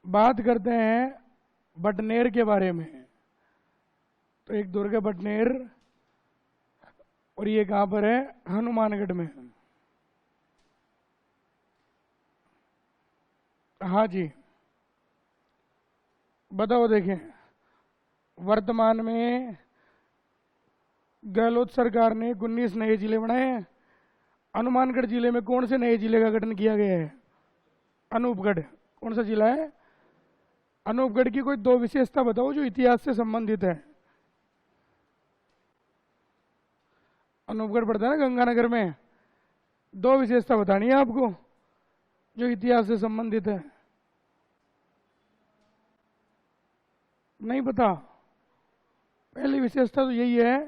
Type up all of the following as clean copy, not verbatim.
बात करते हैं बटनेर के बारे में। तो एक दुर्ग है बटनेर, और ये कहाँ पर है? हनुमानगढ़ में। हाँ जी, बताओ। देखें, वर्तमान में गहलोत सरकार ने 19 नए जिले बनाए हैं। हनुमानगढ़ जिले में कौन से नए जिले का गठन किया गया है? अनूपगढ़। कौन सा जिला है? अनूपगढ़ की कोई दो विशेषता बताओ जो इतिहास से संबंधित है। अनूपगढ़ पड़ता है ना गंगानगर में। दो विशेषता बतानी है आपको जो इतिहास से संबंधित है। नहीं पता? पहली विशेषता तो यही है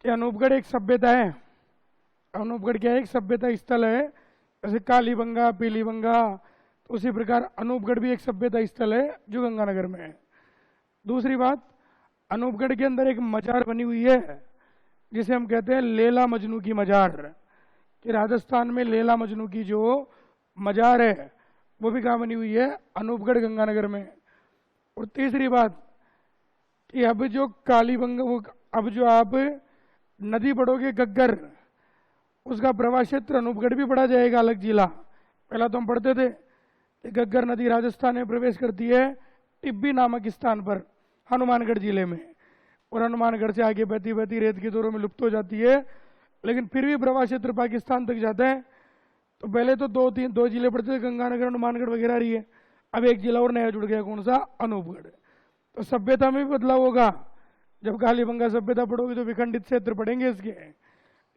कि अनूपगढ़ एक सभ्यता है। अनूपगढ़ क्या है? एक सभ्यता स्थल है। जैसे कालीबंगा, पीलीबंगा, तो उसी प्रकार अनूपगढ़ भी एक सभ्यता स्थल है जो गंगानगर में है। दूसरी बात, अनूपगढ़ के अंदर एक मजार बनी हुई है जिसे हम कहते हैं लैला मजनू की मजार। कि राजस्थान में लैला मजनू की जो मजार है वो भी कहाँ बनी हुई है? अनूपगढ़ गंगानगर में। और तीसरी बात कि अब जो कालीबंगा, वो अब जो आप नदी पढ़ोगे गग्गर, उसका प्रवाह क्षेत्र अनूपगढ़ भी पढ़ा जाएगा अलग जिला। पहला तो हम पढ़ते थे कि गग्गर नदी राजस्थान में प्रवेश करती है टिब्बी नामक स्थान पर हनुमानगढ़ जिले में, और हनुमानगढ़ से आगे बहती बहती रेत की दौरों में लुप्त हो जाती है। लेकिन फिर भी प्रवाह क्षेत्र पाकिस्तान तक जाता है। तो पहले तो दो जिले पड़ते थे, गंगानगर, हनुमानगढ़ वगैरह रही है। अब एक जिला और नया जुड़ गया, कौन सा? अनूपगढ़। तो सभ्यता में भी बदलाव होगा। जब कालीबंगा सभ्यता पढ़ोगे तो विखंडित क्षेत्र पढ़ेंगे इसके,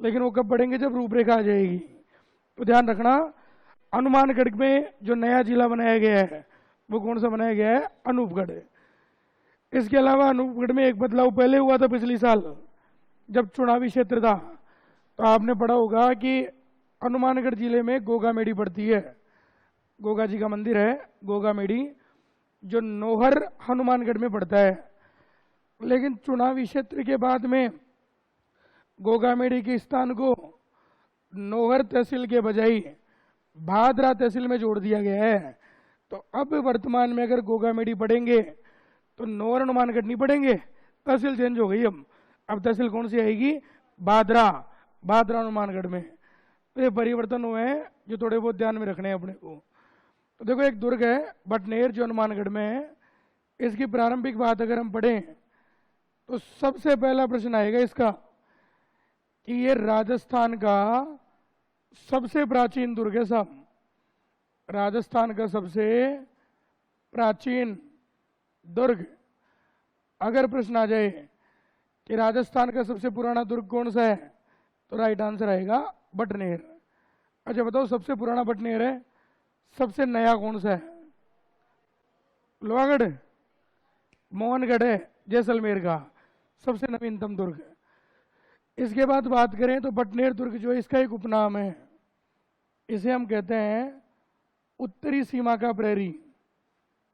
लेकिन वो कब पढ़ेंगे? जब रूपरेखा आ जाएगी। तो ध्यान रखना, हनुमानगढ़ में जो नया जिला बनाया गया है वो कौन सा बनाया गया है? अनूपगढ़। इसके अलावा अनूपगढ़ में एक बदलाव पहले हुआ था पिछली साल जब चुनावी क्षेत्र था। तो आपने पढ़ा होगा कि हनुमानगढ़ जिले में गोगामेड़ी पड़ती है। गोगा जी का मंदिर है गोगामेड़ी, जो नोहर हनुमानगढ़ में पड़ता है। लेकिन चुनावी क्षेत्र के बाद में गोगामेड़ी के स्थान को नोहर तहसील के बजाय भादरा तहसील में जोड़ दिया गया है। तो अब वर्तमान में अगर गोगामेड़ी पढ़ेंगे तो नोहर हनुमानगढ़ नहीं पढ़ेंगे, तहसील चेंज हो गई। अब तहसील कौन सी आएगी? भादरा। भादरा हनुमानगढ़ में। तो ये परिवर्तन हुए हैं जो थोड़े बहुत ध्यान में रखने हैं अपने को। तो देखो, एक दुर्ग है बटनेर जो हनुमानगढ़ में है। इसकी प्रारंभिक बात अगर हम पढ़ें तो सबसे पहला प्रश्न आएगा इसका कि ये राजस्थान का सबसे प्राचीन दुर्ग है साहब। राजस्थान का सबसे प्राचीन दुर्ग। अगर प्रश्न आ जाए कि राजस्थान का सबसे पुराना दुर्ग कौन सा है, तो राइट आंसर आएगा बटनेर। अच्छा बताओ, सबसे पुराना बटनेर है, सबसे नया कौन सा है? लोहागढ़, मोहनगढ़ है जैसलमेर का सबसे नवीनतम दुर्ग। इसके बाद बात करें तो बटनेर दुर्ग जो है इसका एक उपनाम है। इसे हम कहते हैं उत्तरी सीमा का प्रहरी।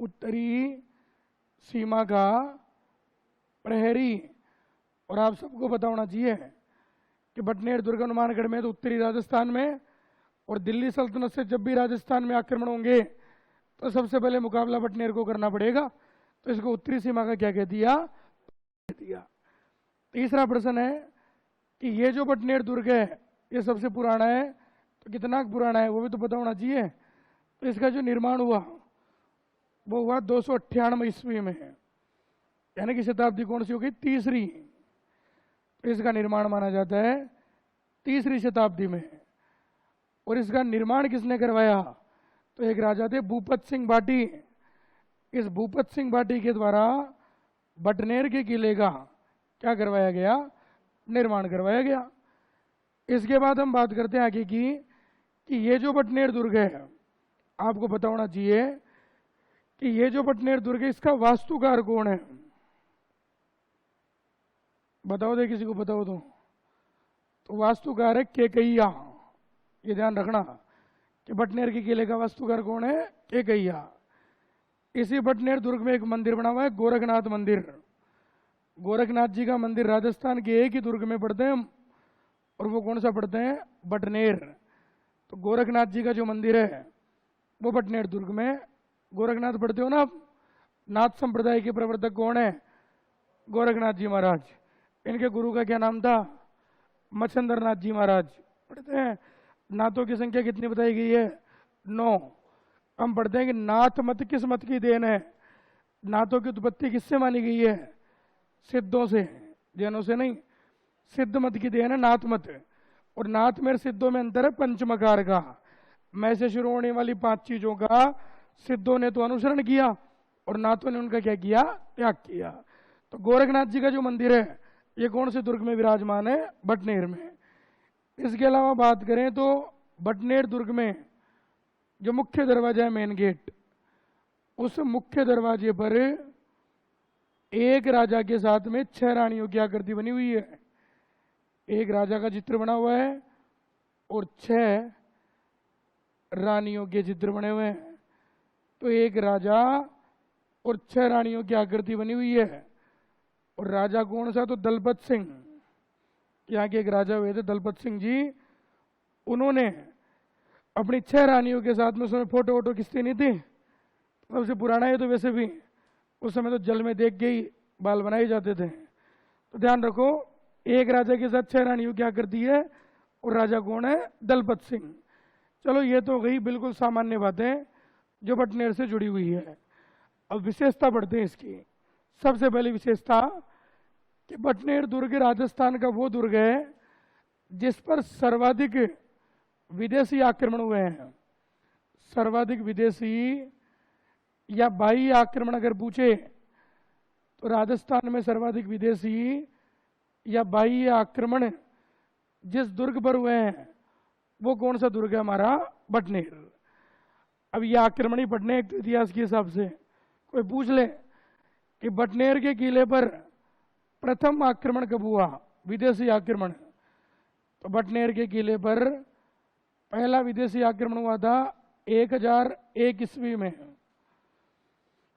उत्तरी सीमा का प्रहरी। और आप सबको पता होना चाहिए कि बटनेर दुर्ग हनुमानगढ़ में तो उत्तरी राजस्थान में, और दिल्ली सल्तनत से जब भी राजस्थान में आक्रमण होंगे तो सबसे पहले मुकाबला बटनेर को करना पड़ेगा। तो इसको उत्तरी सीमा का क्या कह दिया? तीसरा प्रश्न है कि ये जो बटनेर दुर्ग है ये सबसे पुराना है, तो कितना पुराना है वो भी तो पता होना चाहिए। तो इसका जो निर्माण हुआ वो हुआ 298 ईस्वी में, यानी कि शताब्दी कौन सी होगी? तीसरी। तो इसका निर्माण माना जाता है तीसरी शताब्दी में। और इसका निर्माण किसने करवाया? तो एक राजा थे भूपत सिंह भाटी। इस भूपत सिंह भाटी के द्वारा बटनेर के किले का क्या करवाया गया? निर्माण करवाया गया। इसके बाद हम बात करते हैं आगे की कि ये जो बटनेर दुर्ग है, आपको पता होना चाहिए कि ये जो बटनेर दुर्ग है इसका वास्तुकार कौन है? बताओ दे, किसी को पता हो तो वास्तुकार है केकैया। ये ध्यान रखना कि बटनेर के किले का वास्तुकार कौन है? केकैया। इसी बटनेर दुर्ग में एक मंदिर बना हुआ है, गोरखनाथ मंदिर। गोरखनाथ जी का मंदिर राजस्थान के एक ही दुर्ग में पड़ते हैं, और वो कौन सा पड़ते हैं? बटनेर। तो गोरखनाथ जी का जो मंदिर है वो बटनेर दुर्ग में गोरखनाथ पढ़ते हो ना आप, नाथ संप्रदाय के प्रवर्तक कौन है? गोरखनाथ जी महाराज। इनके गुरु का क्या नाम था? मच्छंद्र नाथ जी महाराज। पढ़ते हैं। नाथों की संख्या कितनी बताई गई है? 9। हम पढ़ते हैं कि नाथ मत किस मत की देन है? नाथों की उत्पत्ति किससे मानी गई है? सिद्धों से, जैनों से नहीं। सिद्ध मत की देन है नाथ मत। और नाथ में सिद्धों में अंतर है पंचमकार का। मैं से शुरू होने वाली 5 चीजों का सिद्धों ने तो अनुसरण किया और नाथों ने उनका क्या किया? त्याग किया। तो गोरखनाथ जी का जो मंदिर है ये कौन से दुर्ग में विराजमान है? बटनेर में। इसके अलावा बात करें तो बटनेर दुर्ग में जो मुख्य दरवाजा है, मेन गेट, उस मुख्य दरवाजे पर एक राजा के साथ में 6 रानियों की आकृति बनी हुई है। एक राजा का चित्र बना हुआ है और 6 रानियों के चित्र बने हुए हैं। तो एक राजा और 6 रानियों की आकृति बनी हुई है। और राजा कौन सा? तो दलपत सिंह। यहाँ के एक राजा हुए थे दलपत सिंह जी। उन्होंने अपनी 6 रानियों के साथ में, उसमें फोटो वोटो खिंचती नहीं थी, सबसे पुराना है तो वैसे भी उस समय तो जल में देख के ही बाल बनाए जाते थे। तो ध्यान रखो, एक राजा के साथ 6 रानियों की आकृति है और राजा कौन है? दलपत सिंह। चलो ये तो गई बिल्कुल सामान्य बातें जो बटनेर से जुड़ी हुई है। अब विशेषता पढ़ते हैं इसकी। सबसे पहली विशेषता कि बटनेर दुर्ग राजस्थान का वो दुर्ग है जिस पर सर्वाधिक विदेशी आक्रमण हुए हैं। सर्वाधिक विदेशी या बाह्य आक्रमण अगर पूछे तो राजस्थान में सर्वाधिक विदेशी या बाह्य आक्रमण जिस दुर्ग पर हुए हैं वो कौन सा दुर्ग है? हमारा बटनेर। अब ये आक्रमण ही पढ़ने एक इतिहास के हिसाब से। कोई पूछ ले कि बटनेर के किले पर प्रथम आक्रमण कब हुआ? विदेशी आक्रमण। तो बटनेर के किले पर पहला विदेशी आक्रमण हुआ था 1001 ईस्वी में।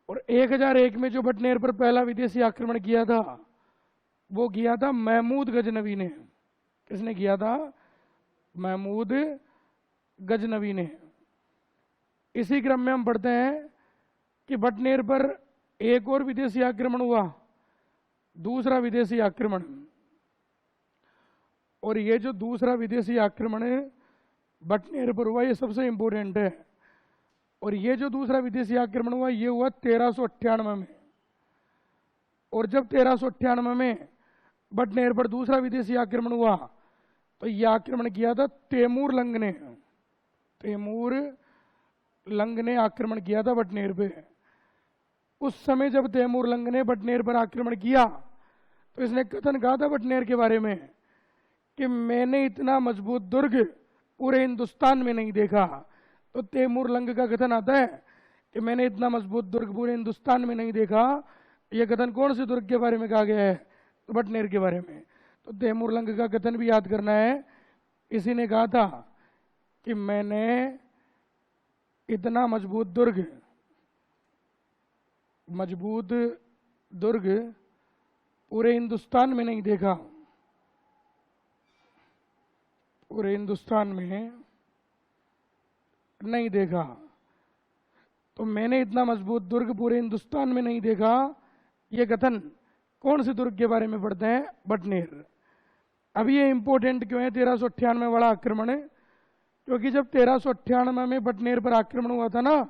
और 1001 में जो बटनेर पर पहला विदेशी आक्रमण किया था वो किया था महमूद गजनवी ने। किसने किया था? महमूद गजनवी ने। इसी क्रम में हम पढ़ते हैं कि बटनेर पर एक और विदेशी आक्रमण हुआ, दूसरा विदेशी आक्रमण। और ये जो दूसरा विदेशी आक्रमण बटनेर पर हुआ ये सबसे इंपॉर्टेंट है। और ये जो दूसरा विदेशी आक्रमण हुआ ये हुआ 1398 में। और जब 1398 में बटनेर पर दूसरा विदेशी आक्रमण हुआ तो यह आक्रमण किया था तैमूर लंग ने। तैमूर लंग ने आक्रमण किया था बटनेर पे। उस समय जब तैमूर लंग ने बटनेर पर आक्रमण किया तो इसने कथन कहा था बटनेर के बारे में कि मैंने इतना मजबूत दुर्ग पूरे हिंदुस्तान में नहीं देखा। तो तैमूर लंग का कथन आता है कि मैंने इतना मजबूत दुर्ग पूरे हिंदुस्तान में नहीं देखा। यह कथन कौन से दुर्ग के बारे में कहा गया है? तो बटनेर के बारे में। तो तैमूर लंग का कथन भी याद करना है। इसी ने कहा था कि मैंने इतना मजबूत दुर्ग पूरे हिंदुस्तान में नहीं देखा। पूरे हिंदुस्तान में नहीं देखा। तो मैंने इतना मजबूत दुर्ग पूरे हिंदुस्तान में नहीं देखा। यह कथन कौन से दुर्ग के बारे में पढ़ते हैं? बटनेर। अब ये इंपॉर्टेंट क्यों है 1398 वाला आक्रमण है? क्योंकि जब 1398 में बटनेर पर आक्रमण हुआ था ना,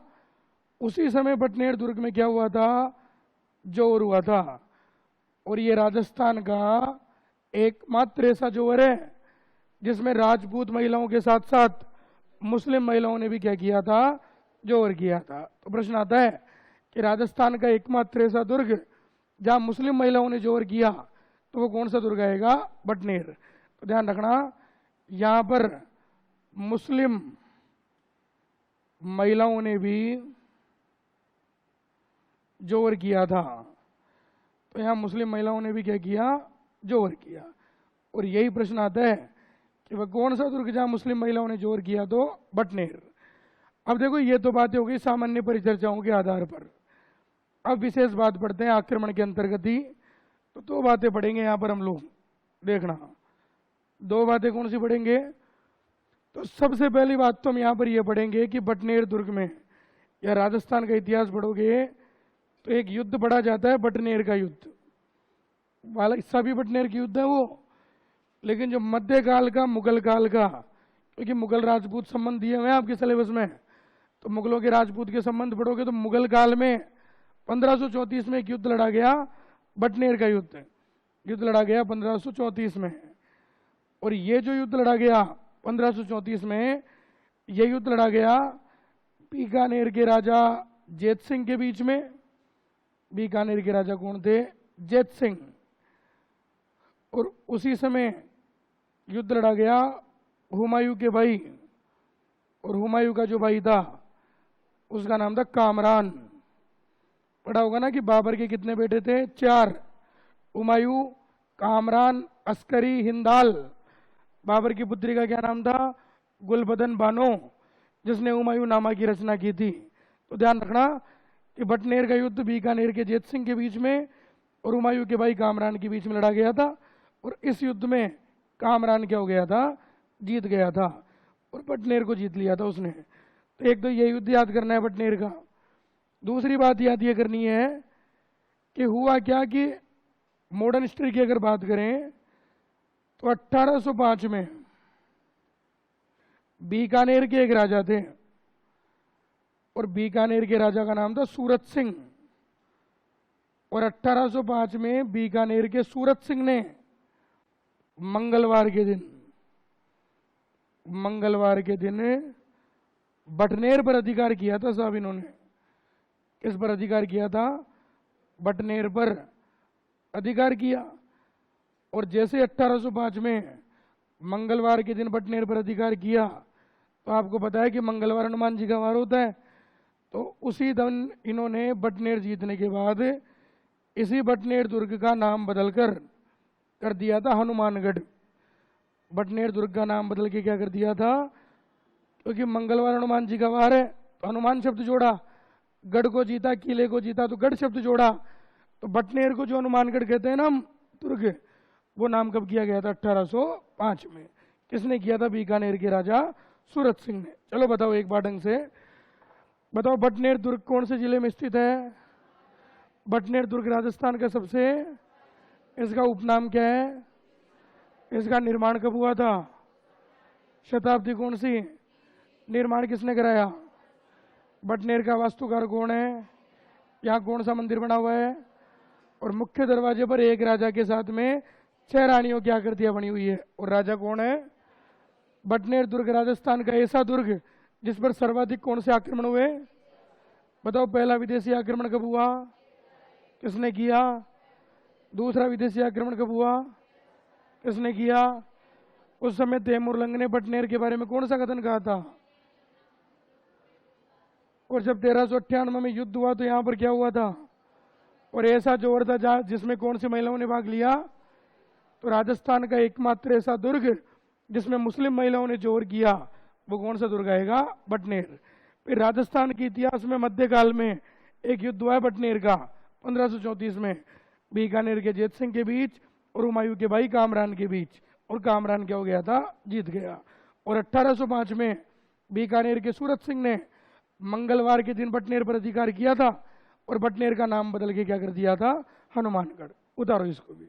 उसी समय बटनेर दुर्ग में क्या हुआ था? जोर हुआ था। और ये राजस्थान का एकमात्र ऐसा जोर है जिसमें राजपूत महिलाओं के साथ साथ मुस्लिम महिलाओं ने भी क्या किया था? जोर किया था। तो प्रश्न आता है कि राजस्थान का एकमात्र ऐसा दुर्ग जहां मुस्लिम महिलाओं ने जोर किया तो वो कौन सा दुर्ग आएगा? बटनेर। तो ध्यान रखना, यहां पर मुस्लिम महिलाओं ने भी जोर किया था। तो यहां मुस्लिम महिलाओं ने भी क्या किया? जोर किया। और यही प्रश्न आता है कि वह कौन सा दुर्ग जहां मुस्लिम महिलाओं ने जोर किया? तो बटनेर। अब देखो ये तो बातें हो गई सामान्य परिचर्चाओं के आधार पर। अब विशेष बात पढ़ते हैं आक्रमण के अंतर्गत ही। तो 2 बातें पढ़ेंगे यहां पर हम लोग। देखना 2 बातें कौन सी पढ़ेंगे? तो सबसे पहली बात तो हम यहां पर यह पढ़ेंगे कि बटनेर दुर्ग में या राजस्थान का इतिहास पढ़ोगे तो एक युद्ध पढ़ा जाता है बटनेर का युद्ध, वाला हिस्सा भी बटनेर की युद्ध है वो। लेकिन जो मध्यकाल का, मुगल काल का, क्योंकि मुगल राजपूत संबंध दिए हुए हैं आपके सिलेबस में, तो मुगलों के राजपूत के संबंध पढ़ोगे तो मुगल काल में 1534 में एक युद्ध लड़ा गया, बटनेर का युद्ध। युद्ध लड़ा गया 1534 में। और ये जो युद्ध लड़ा गया 1534 में, ये युद्ध लड़ा गया बीकानेर के राजा जैत सिंह के बीच में। बीकानेर के राजा कौन थे? जैत सिंह। और उसी समय युद्ध लड़ा गया हुमायूं के भाई, और हुमायूं का जो भाई था उसका नाम था कामरान। पढ़ा होगा ना कि बाबर के कितने बेटे थे? 4। हुमायूं, कामरान, अस्करी, हिंदाल। बाबर की पुत्री का क्या नाम था? गुलबदन बानो, जिसने हुमायूं नामा की रचना की थी। तो ध्यान रखना कि बटनेर का युद्ध बीकानेर के जैत सिंह के बीच में और हुमायूं के भाई कामरान के बीच में लड़ा गया था। और इस युद्ध में कामरान क्या हो गया था? जीत गया था, और बटनेर को जीत लिया था उसने। तो एक तो ये युद्ध याद करना है बटनेर का। दूसरी बात याद ये करनी है कि हुआ क्या कि मॉडर्न हिस्ट्री की अगर बात करें तो 1805 में बीकानेर के एक राजा थे, और बीकानेर के राजा का नाम था सूरत सिंह। और 1805 में बीकानेर के सूरत सिंह ने मंगलवार के दिन बटनेर पर अधिकार किया था साहब। इन्होंने किस पर अधिकार किया था? बटनेर पर अधिकार किया। और जैसे 1805 में मंगलवार के दिन बटनेर पर अधिकार किया, तो आपको पता है कि मंगलवार हनुमान जी का वार होता है। तो उसी दिन इन्होंने बटनेर जीतने के बाद इसी बटनेर दुर्ग का नाम बदलकर कर दिया था हनुमानगढ़। बटनेर दुर्ग का नाम बदल के क्या कर दिया था? क्योंकि मंगलवार हनुमान जी का वार है तो हनुमान शब्द जोड़ा, गढ़ को जीता, किले को जीता तो गढ़ शब्द जोड़ा। तो बटनेर को जो हनुमानगढ़ कहते हैं ना दुर्ग, वो नाम कब किया गया था? 1805 में। किसने किया था? बीकानेर के राजा सूरत सिंह ने। चलो बताओ एक बार ढंग से बताओ, बटनेर दुर्ग कौन से जिले में स्थित है? बटनेर दुर्ग राजस्थान का सबसे, इसका उपनाम क्या है? इसका निर्माण कब हुआ था? शताब्दी कौन सी? निर्माण किसने कराया? बटनेर का वास्तुकार कौन है? यहाँ कौन सा मंदिर बना हुआ है? और मुख्य दरवाजे पर एक राजा के साथ में 6 रानियों की आकृतियां बनी हुई है। और राजा कौन है? बटनेर दुर्ग राजस्थान का ऐसा दुर्ग जिस पर सर्वाधिक कौन से आक्रमण हुए? बताओ, पहला विदेशी आक्रमण कब हुआ? किसने किया? दूसरा विदेशी आक्रमण कब हुआ? किसने किया? उस समय तैमूर लंग ने बटनेर के बारे में कौन सा कथन कहा था? और जब 1398 में युद्ध हुआ तो यहाँ पर क्या हुआ था? और ऐसा जोर था जिसमें कौन सी महिलाओं ने भाग लिया? तो राजस्थान का एकमात्र ऐसा दुर्ग जिसमें मुस्लिम महिलाओं ने जोर किया, वो कौन सा दुर्ग आएगा? बटनेर। फिर राजस्थान के इतिहास में मध्यकाल में एक युद्ध हुआ है बटनेर का 1534 में, बीकानेर के जैत सिंह के बीच और हुमायूं के भाई कामरान के बीच। और कामरान क्या हो गया था? जीत गया। और 1805 में बीकानेर के सूरत सिंह ने मंगलवार के दिन बटनेर पर अधिकार किया था, और बटनेर का नाम बदल के क्या कर दिया था? हनुमानगढ़। उतारो इसको भी।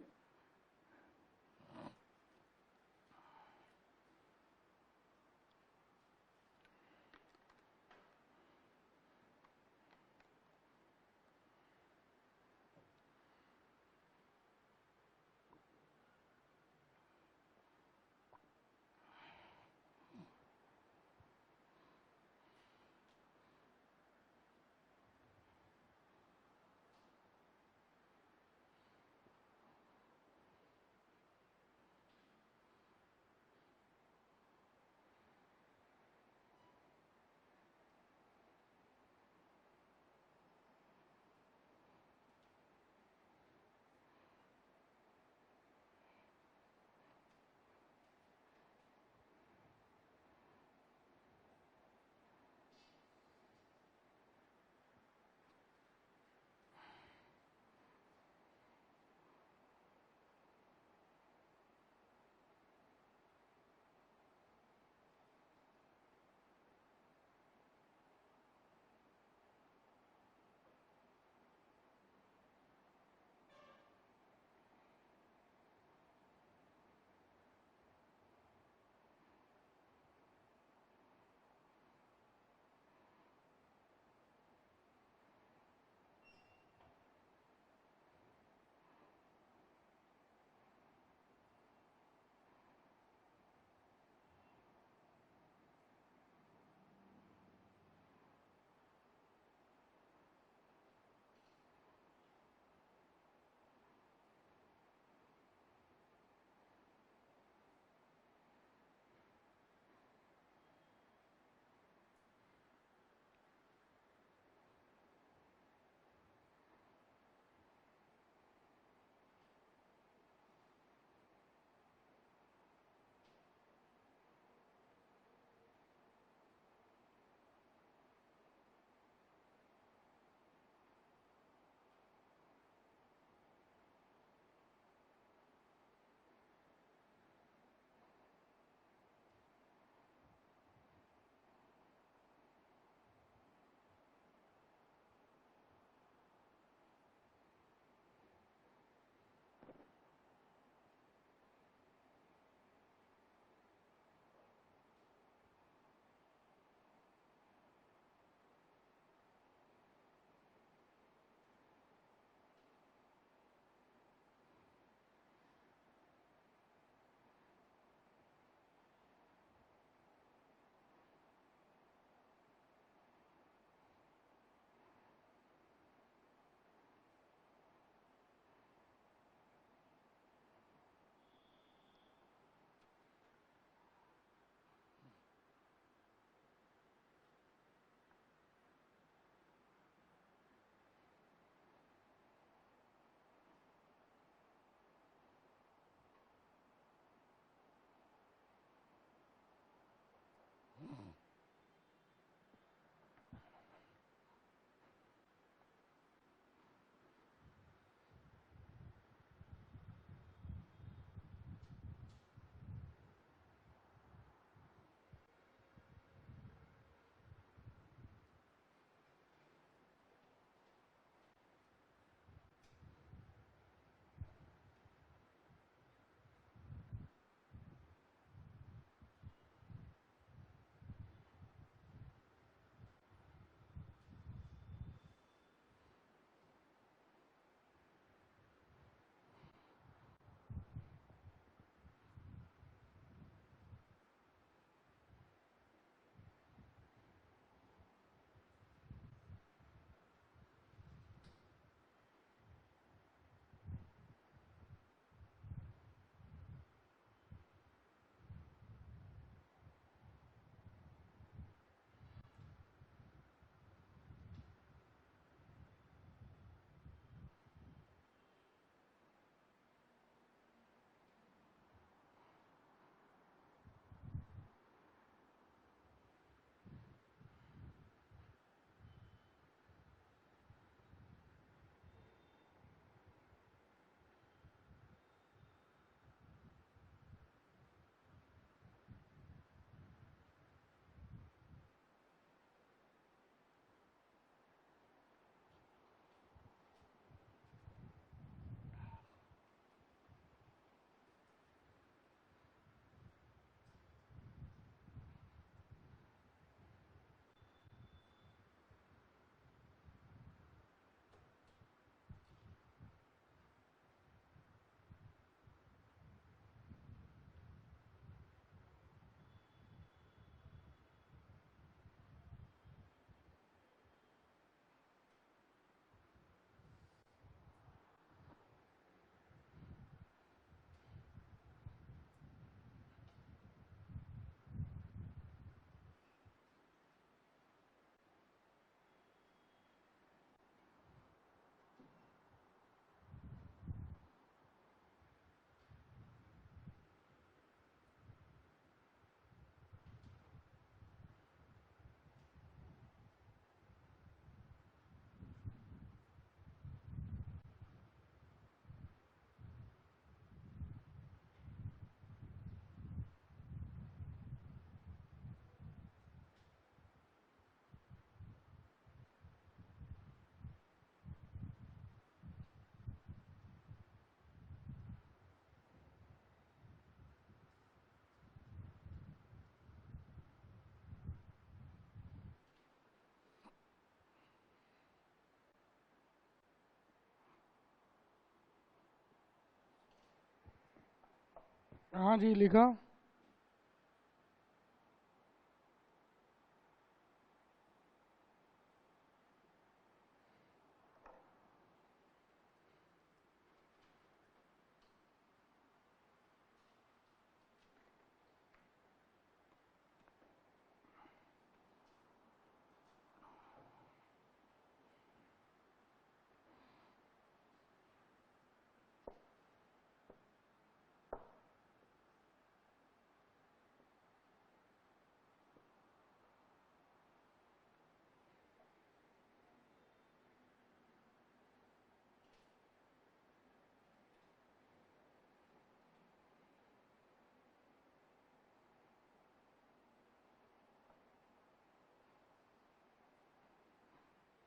हाँ जी लिखा।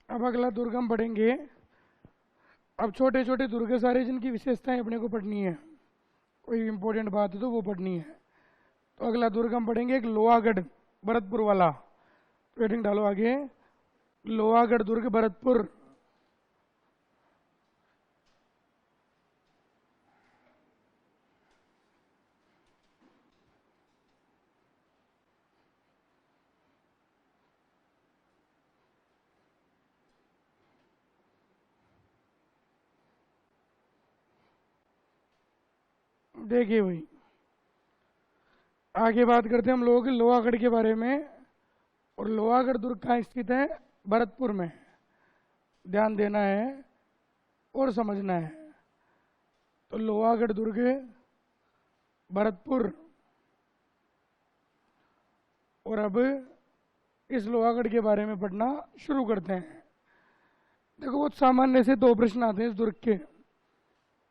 अब अगला दुर्ग हम पढ़ेंगे। अब छोटे छोटे दुर्ग सारे जिनकी विशेषताएं अपने को पढ़नी है, कोई इंपॉर्टेंट बात है तो वो पढ़नी है। तो अगला दुर्ग हम पढ़ेंगे एक लोहागढ़ भरतपुर वाला। तो हेडिंग डालो आगे, लोहागढ़ दुर्ग भरतपुर। देखिए भाई, आगे बात करते हैं हम लोग लोहागढ़ के बारे में। और लोहागढ़ दुर्ग कहाँ स्थित है? भरतपुर में। ध्यान देना है और समझना है। तो लोहागढ़ दुर्ग भरतपुर। और अब इस लोहागढ़ के बारे में पढ़ना शुरू करते हैं। देखो बहुत सामान्य से दो प्रश्न आते हैं इस दुर्ग के।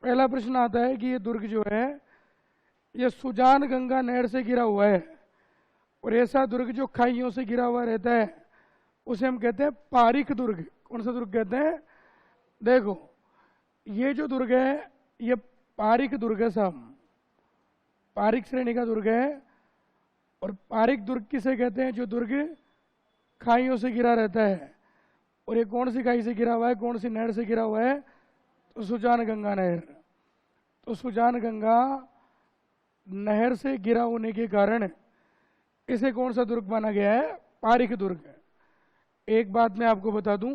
पहला प्रश्न आता है कि ये दुर्ग जो है ये सुजान गंगा नहर से घिरा हुआ है। और ऐसा दुर्ग जो खाइयों से घिरा हुआ रहता है उसे हम कहते हैं पारिक दुर्ग। कौन सा दुर्ग कहते हैं? देखो ये जो दुर्ग है ये पारिक दुर्ग है साहब, पारिक श्रेणी का दुर्ग है। और पारिक दुर्ग किसे कहते हैं? जो दुर्ग खाइयों से घिरा रहता है। और ये कौन सी खाई से घिरा हुआ है, कौन सी नहर से घिरा हुआ है? तो सुजान गंगा नहर। तो सुजान गंगा नहर से घिरा होने के कारण इसे कौन सा दुर्ग माना गया है? पारिक दुर्ग। एक बात मैं आपको बता दूं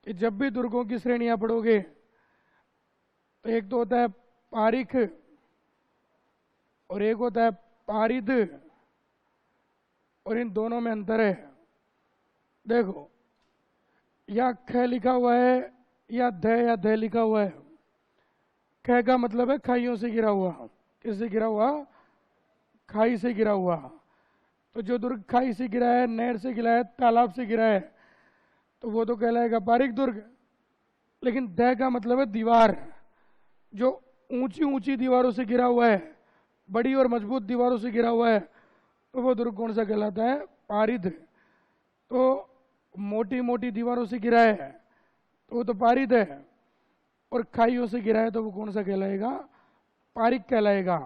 कि जब भी दुर्गों की श्रेणियां पढ़ोगे तो एक तो होता है पारिक और एक होता है पारिद। और इन दोनों में अंतर है। देखो या ख लिखा हुआ है या ध लिखा हुआ है। ख का मतलब है खाइयों से घिरा हुआ। किससे घिरा हुआ? खाई से घिरा हुआ। तो जो दुर्ग खाई से गिरा है, नहर से गिरा है, तालाब से गिरा है, तो वो तो कहलाएगा पारिक दुर्ग। लेकिन द का मतलब है दीवार, जो ऊंची ऊंची दीवारों से घिरा हुआ है, बड़ी और मजबूत दीवारों से घिरा हुआ है, तो वो दुर्ग कौन सा कहलाता है? पारिद। तो मोटी मोटी दीवारों से घिरा है तो वो तो पारिद है। और खाइयों से घिरा है तो वो कौन सा कहलाएगा? पारिक कहलाएगा।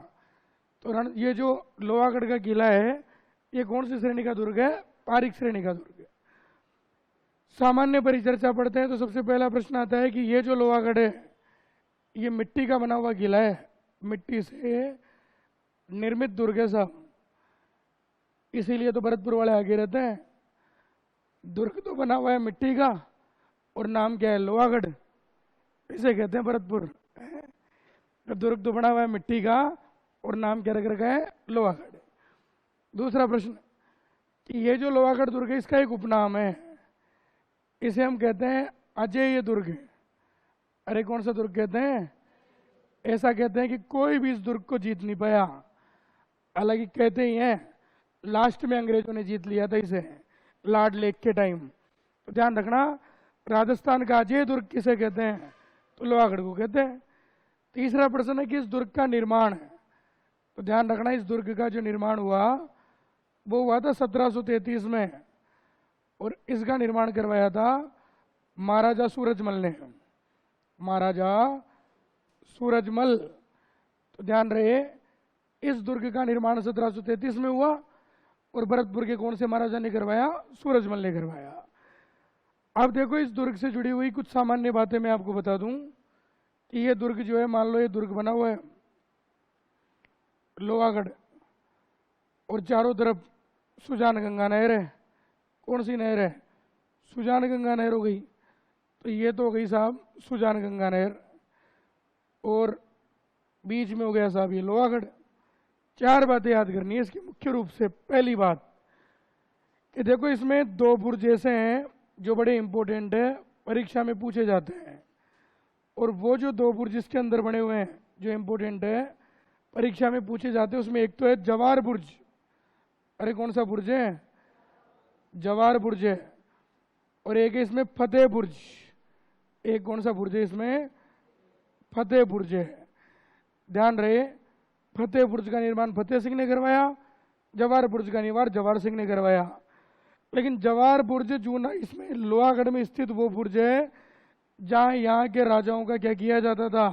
तो ये जो लोहागढ़ का किला है ये कौन सी श्रेणी का दुर्ग है? पारिक श्रेणी का दुर्ग है। सामान्य परिचर्चा पढ़ते हैं तो सबसे पहला प्रश्न आता है कि ये जो लोहागढ़ है ये मिट्टी का बना हुआ किला है, मिट्टी से निर्मित दुर्ग है साहब। इसीलिए तो भरतपुर वाले आगे रहते हैं। दुर्ग तो बना हुआ है मिट्टी का और नाम क्या है? लोहागढ़। इसे कहते हैं भरतपुर। दुर्ग तो बना हुआ है मिट्टी का और नाम क्या रख रखा है? लोहागढ़। दूसरा प्रश्न कि ये जो लोहागढ़ दुर्ग है इसका एक उपनाम है, इसे हम कहते हैं अजेय दुर्ग। अरे कौन सा दुर्ग कहते हैं? ऐसा कहते हैं कि कोई भी इस दुर्ग को जीत नहीं पाया। हालांकि कहते ही हैं लास्ट में अंग्रेजों ने जीत लिया था इसे, लॉर्ड लेक के टाइम। तो ध्यान रखना, राजस्थान का अजय दुर्ग किसे कहते हैं? तो लोहागढ़ को कहते हैं। तीसरा प्रश्न है कि इस दुर्ग का निर्माण, तो ध्यान रखना इस दुर्ग का जो निर्माण हुआ वो हुआ था 1733 में। और इसका निर्माण करवाया था महाराजा सूरजमल ने, महाराजा सूरजमल। तो ध्यान रहे इस दुर्ग का निर्माण 1733 में हुआ और भरतपुर के कौन से महाराजा ने करवाया? सूरजमल ने करवाया। अब देखो इस दुर्ग से जुड़ी हुई कुछ सामान्य बातें मैं आपको बता दूं कि ये दुर्ग जो है, मान लो ये दुर्ग बना हुआ है, लोहागढ़, और चारों तरफ सुजान गंगा नहर है। कौन सी नहर है? सुजान गंगा नहर हो गई। तो ये तो हो गई साहब सुजान गंगा नहर, और बीच में हो गया साहब ये लोहागढ़। चार बातें याद करनी है इसकी मुख्य रूप से। पहली बात कि देखो इसमें दो बुर्ज ऐसे हैं जो बड़े इंपॉर्टेंट है, परीक्षा में पूछे जाते हैं। और वो जो दो बुर्ज इसके अंदर बने हुए हैं जो इंपॉर्टेंट है, परीक्षा में पूछे जाते हैं, उसमें एक तो है जवार बुर्ज। अरे कौन सा बुर्ज है? जवार बुर्ज है। और एक है इसमें फतेह बुर्ज। एक कौन सा बुर्ज है इसमें? फतेह बुर्ज है। ध्यान रहे, फतेह बुर्ज का निर्माण फतेह सिंह ने करवाया, जवार बुर्ज का निर्माण जवार सिंह ने करवाया। लेकिन जवार बुर्ज जो ना इसमें लोहागढ़ में स्थित वो बुर्ज है जहां यहाँ के राजाओं का क्या किया जाता था?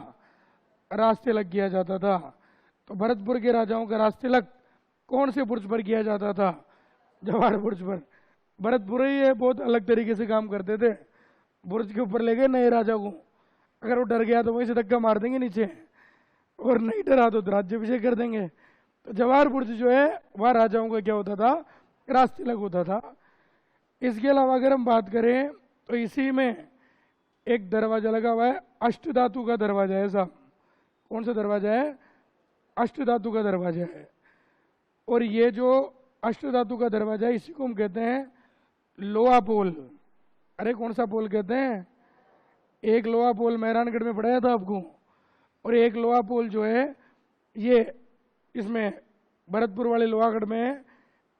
रास्ते लग किया जाता था। तो भरतपुर के राजाओं का रास्ते लग कौन से बुर्ज पर किया जाता था? जवार बुर्ज पर। भरतपुर ही ये बहुत अलग तरीके से काम करते थे। बुर्ज के ऊपर ले गए नए राजा को, अगर वो डर गया तो वहीं से धक्का मार देंगे नीचे, और नहीं डरा तो राज्याभिषेक कर देंगे। तो जवार बुर्ज जो है वह राजाओं का क्या होता था? रास्ते लग होता था। इसके अलावा अगर हम बात करें तो इसी में एक दरवाजा लगा हुआ है, अष्टधातु का दरवाजा है साहब। कौन सा दरवाजा है? अष्टधातु का दरवाजा है। और ये जो अष्टधातु का दरवाजा है इसी को हम कहते हैं लोहा पोल। अरे कौन सा पोल कहते हैं? एक लोहा पोल मेहरानगढ़ में पढ़ाया था आपको, और एक लोहा पोल जो है ये इसमें भरतपुर वाले लोहागढ़ में है।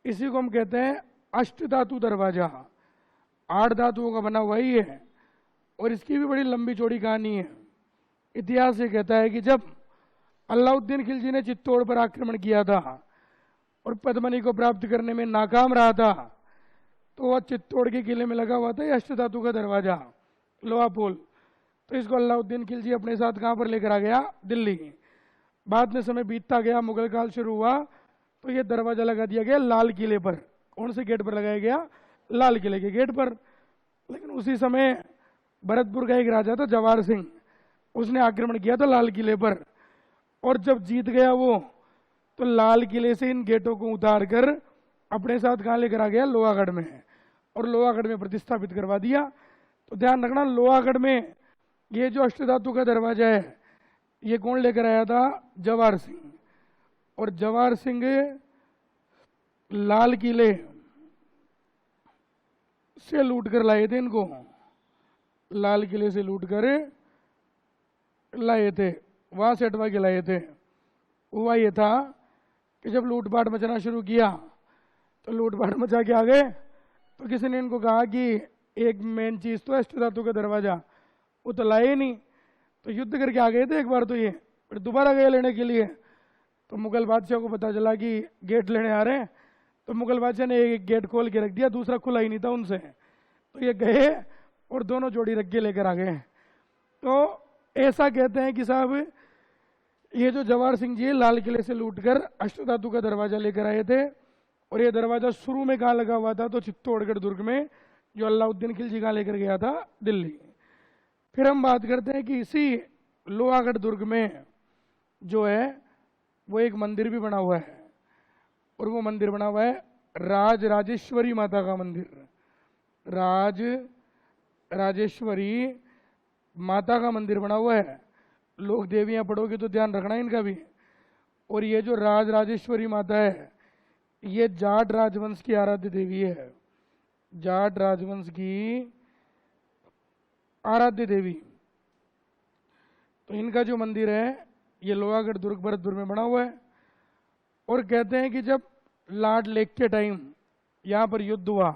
इसी को हम कहते हैं अष्टधातु दरवाजा। 8 धातुओं का बना हुआ ही है, और इसकी भी बड़ी लंबी चौड़ी कहानी है। इतिहास ये कहता है कि जब अलाउद्दीन खिलजी ने चित्तौड़ पर आक्रमण किया था और पद्मनी को प्राप्त करने में नाकाम रहा था, तो वह चित्तौड़ के किले में लगा हुआ था ये अष्टधातु का दरवाजा, लोहा पोल। तो इसको अलाउद्दीन खिलजी अपने साथ कहाँ पर लेकर आ गया? दिल्ली। बाद में समय बीतता गया, मुगल काल शुरू हुआ, तो ये दरवाजा लगा दिया गया लाल किले पर। कौन से गेट पर लगाया गया? लाल किले के गेट पर। लेकिन उसी समय भरतपुर का एक राजा था जवार सिंह, उसने आक्रमण किया था लाल किले पर, और जब जीत गया वो, तो लाल किले से इन गेटों को उतार कर अपने साथ कहाँ लेकर आ गया? लोहागढ़ में, और लोहागढ़ में प्रतिस्थापित करवा दिया। तो ध्यान रखना, लोहागढ़ में ये जो अष्टधातु का दरवाजा है ये कौन लेकर आया था? जवार सिंह। और जवार सिंह लाल किले से लूट कर लाए थे इनको, लाल किले से लूट कर लाए थे, वहां से हटवा के लाए थे। हुआ ये था कि जब लूटपाट मचाना शुरू किया तो लूटपाट मचा के आ गए, तो किसी ने इनको कहा कि एक मेन चीज तो अष्टधातु का दरवाजा, वो तो लाए नहीं। तो युद्ध करके आ गए थे एक बार, तो ये फिर दोबारा गए लेने के लिए। तो मुगल बादशाह को पता चला कि गेट लेने आ रहे हैं, तो मुगल बादशाह ने एक गेट खोल के रख दिया, दूसरा खुला ही नहीं था उनसे। तो ये गए और दोनों जोड़ी रख के लेकर आ गए। तो ऐसा कहते हैं कि साहब ये जो जवार सिंह जी लाल किले से लूटकर अष्टधातु का दरवाजा लेकर आए थे, और ये दरवाजा शुरू में कहाँ लगा हुआ था? तो चित्तौड़गढ़ दुर्ग में, जो अलाउद्दीन खिलजी कहाँ लेकर गया था? दिल्ली। फिर हम बात करते हैं कि इसी लोहागढ़ दुर्ग में जो है वो एक मंदिर भी बना हुआ है, और वो मंदिर बना हुआ है राज राजेश्वरी माता का मंदिर। राज राजेश्वरी माता का मंदिर बना हुआ है। लोग देवियां पढ़ोगे तो ध्यान रखना इनका भी। और ये जो राज राजेश्वरी माता है ये जाट राजवंश की आराध्य देवी है, जाट राजवंश की आराध्य देवी। तो इनका जो मंदिर है ये लोहागढ़ दुर्ग भरतपुर में बना हुआ है। और कहते हैं कि जब लाड लेक के टाइम यहाँ पर युद्ध हुआ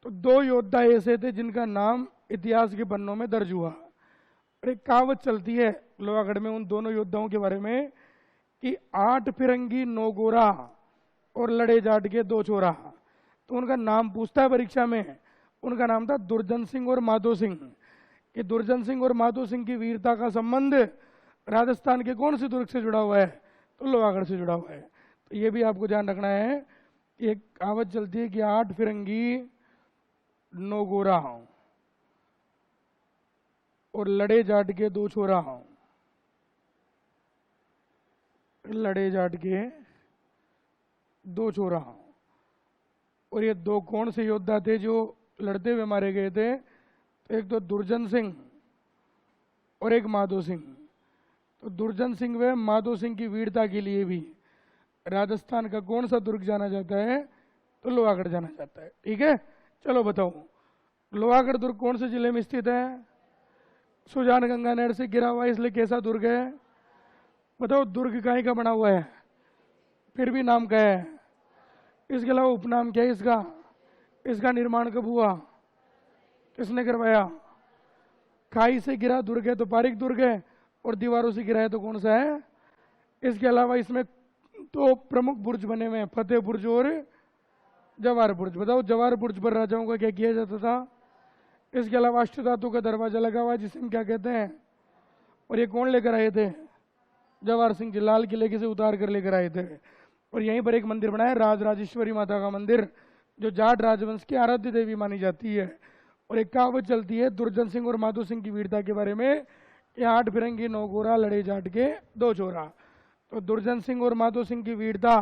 तो 2 योद्धा ऐसे थे जिनका नाम इतिहास के पन्नों में दर्ज हुआ। और एक कहावत चलती है लोहागढ़ में उन दोनों योद्धाओं के बारे में कि 8 फिरंगी 9 गोरा और लड़े जाट के 2 छोरा। तो उनका नाम पूछता है परीक्षा में, उनका नाम था दुर्जन सिंह और माधो सिंह। कि दुर्जन सिंह और माधो सिंह की वीरता का संबंध राजस्थान के कौन से दुर्ग से जुड़ा हुआ है? तो लोहागढ़ से जुड़ा हुआ है। तो ये भी आपको ध्यान रखना है कि एक कहावत चलती है कि 8 फिरंगी 9 गोरा और लड़े जाट के 2 छोरा। लड़े जाट के दो छोरा। और ये दो कौन से योद्धा थे जो लड़ते हुए मारे गए थे? एक तो दुर्जन सिंह और एक माधो सिंह। तो दुर्जन सिंह व माधो सिंह की वीरता के लिए भी राजस्थान का कौन सा दुर्ग जाना जाता है? तो लोहागढ़ जाना जाता है। ठीक है, चलो बताओ, लोहागढ़ दुर्ग कौन से जिले में स्थित है? सुजान गंगा नहर से गिरा हुआ, इसलिए कैसा दुर्ग है? बताओ, दुर्ग काहे का बना हुआ है, फिर भी नाम क्या है? इसके अलावा उपनाम क्या है इसका? इसका निर्माण कब हुआ? किसने करवाया? खाई से गिरा दुर्ग है तो पारिक दुर्ग है, और दीवारों से गिरा है तो कौन सा है? इसके अलावा इसमें तो प्रमुख बुर्ज बने हुए हैं, फतेह बुर्ज और जवार बुर्ज। बताओ, जवार बुर्ज पर राजाओं का क्या किया जाता था? इसके अलावा अष्टधातु का दरवाजा लगा हुआ है, जिसे हम क्या कहते हैं? और ये कौन लेकर आए थे? जवाहर सिंह जी, लाल किले के से उतार कर लेकर आए थे। और यहीं पर एक मंदिर बना है, राजराजेश्वरी माता का मंदिर, जो जाट राजवंश की आराध्य देवी मानी जाती है। और एक कहावत चलती है दुर्जन सिंह और माधो सिंह की वीरता के बारे में, ये 8 फिरंगी 9 गोरा लड़े जाट के 2 छोरा। तो दुर्जन सिंह और माधो सिंह की वीरता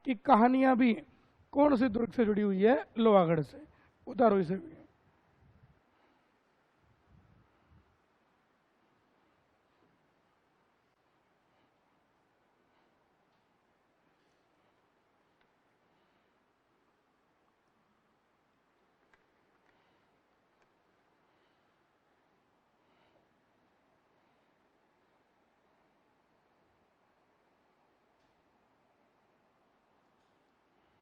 की कहानियां भी कौन से दुर्ग से जुड़ी हुई है? लोहागढ़ से। उतारो इसे भी।